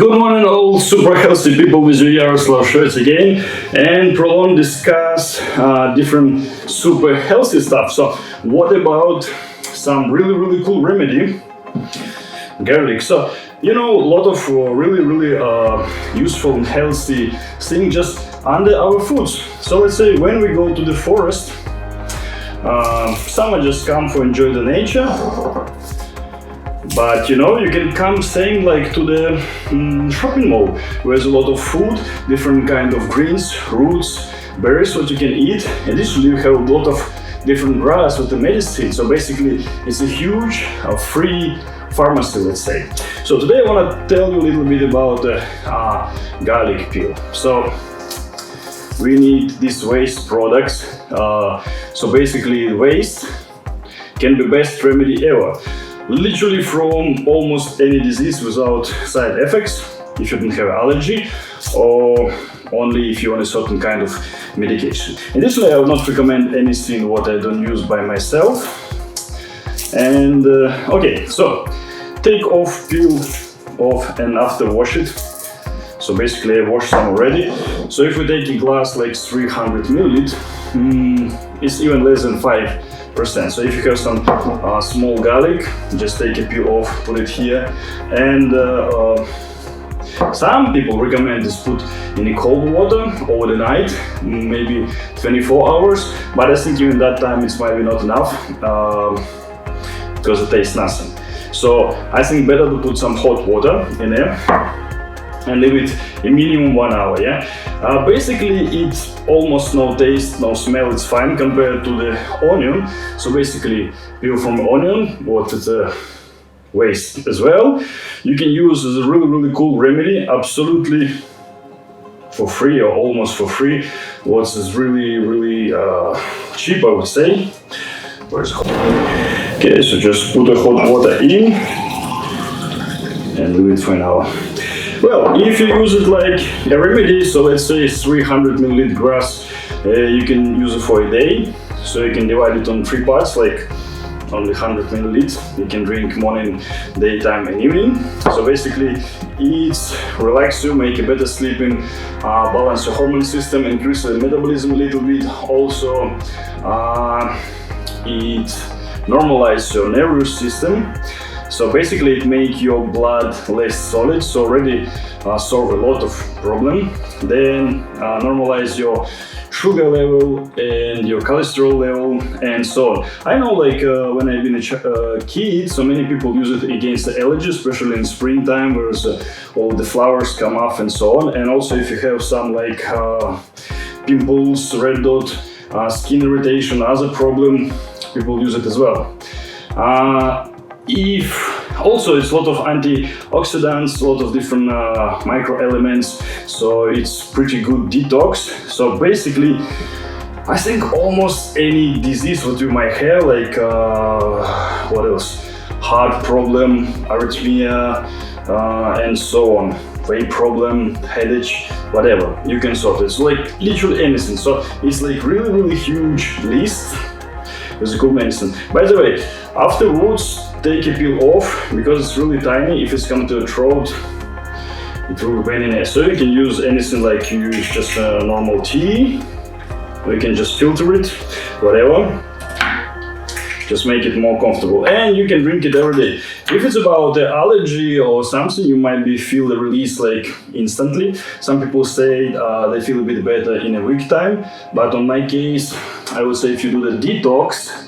Good morning, all super healthy people. With you, Yaroslav Shvets again, and prolong discuss different super healthy stuff. So, what about some really cool remedy? Garlic. So, a lot of really useful and healthy things just under our foods. So, let's say when we go to the forest, someone just come for enjoy the nature. But you can come same like to the shopping mall, where there's a lot of food, different kind of greens, roots, berries, what you can eat. Additionally, you have a lot of different grass with the medicine. So basically, it's a huge free pharmacy, let's say. So today I want to tell you a little bit about the garlic peel. So we need these waste products. So basically, waste can be best remedy ever. Literally from almost any disease without side effects, if you don't have allergy, or only if you want a certain kind of medication. Additionally, I would not recommend anything what I don't use by myself. And okay, so take off, peel off, and after wash it. So basically I washed some already. So if we take a glass like 300 milliliters, it's even less than 5%. So if you have some small garlic, just take a peel off, put it here, and some people recommend this put in a cold water over the night, maybe 24 hours, but I think even that time it's maybe not enough because it tastes nothing. So I think better to put some hot water in there and leave it a minimum 1 hour. Basically it's almost no taste, no smell, it's fine compared to the onion. So basically peel from onion, what is a waste as well, you can use as a really cool remedy, absolutely for free or almost for free. What's is really cheap, I would say. Where's hot? Okay, so just put the hot water in and leave it for an hour. Well, if you use it like a remedy, so let's say 300 milliliter grass, you can use it for a day. So you can divide it on 3 parts, like only 100 milliliters. You can drink morning, daytime, and evening. So basically, it relax you, make a better sleeping, balance your hormone system, increase the metabolism a little bit. Also, it normalizes your nervous system. So basically it makes your blood less solid, so already solve a lot of problem. Then normalize your sugar level and your cholesterol level and so on. I know like when I've been a kid, so many people use it against the allergies, especially in springtime where all the flowers come off and so on. And also if you have some like pimples, red dot, skin irritation, other problem, people use it as well. Also it's a lot of antioxidants, a lot of different micro elements, so it's pretty good detox. So basically I think almost any disease what you might have, like what else, heart problem, arrhythmia, and so on, weight problem, headache, whatever, you can sort it. It's like literally anything. So it's like really huge list. It's a good medicine. By the way, afterwards take a peel off because it's really tiny. If it's come to the throat, it will be pain in there. So you can use anything like you use just a normal tea, or you can just filter it, whatever. Just make it more comfortable, and you can drink it every day. If it's about the allergy or something, you might feel the release like instantly. Some people say they feel a bit better in a week time, but on my case, I would say if you do the detox,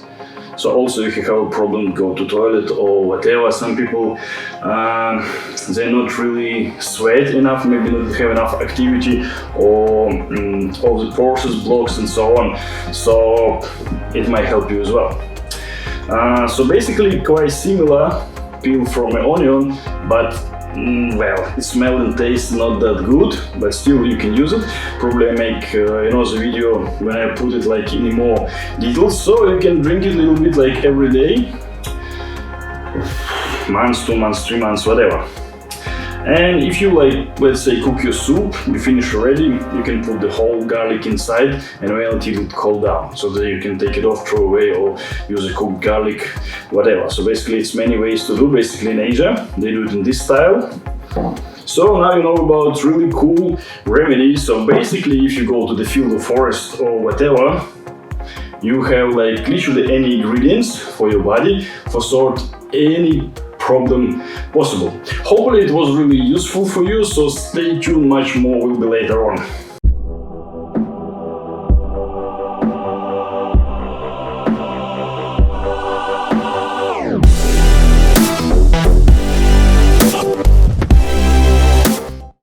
so also if you have a problem, go to toilet or whatever. Some people, they're not really sweat enough, maybe not have enough activity, or all the pores blocks and so on. So it might help you as well. So basically quite similar peel from an onion, but well, it smells and tastes not that good, but still you can use it. Probably I make the video when I put it like in more details, so you can drink it a little bit like every day, months, 2 months, 3 months, whatever. And if you like, let's say, cook your soup, you finish already, you can put the whole garlic inside and wait until it cool down, so that you can take it off, throw away, or use a cooked garlic, whatever. So basically it's many ways to do. Basically in Asia, they do it in this style. So now you know about really cool remedies. So basically, if you go to the field or forest or whatever, you have like literally any ingredients for your body for sort any problem possible. Hopefully it was really useful for you, so stay tuned, much more will be later on.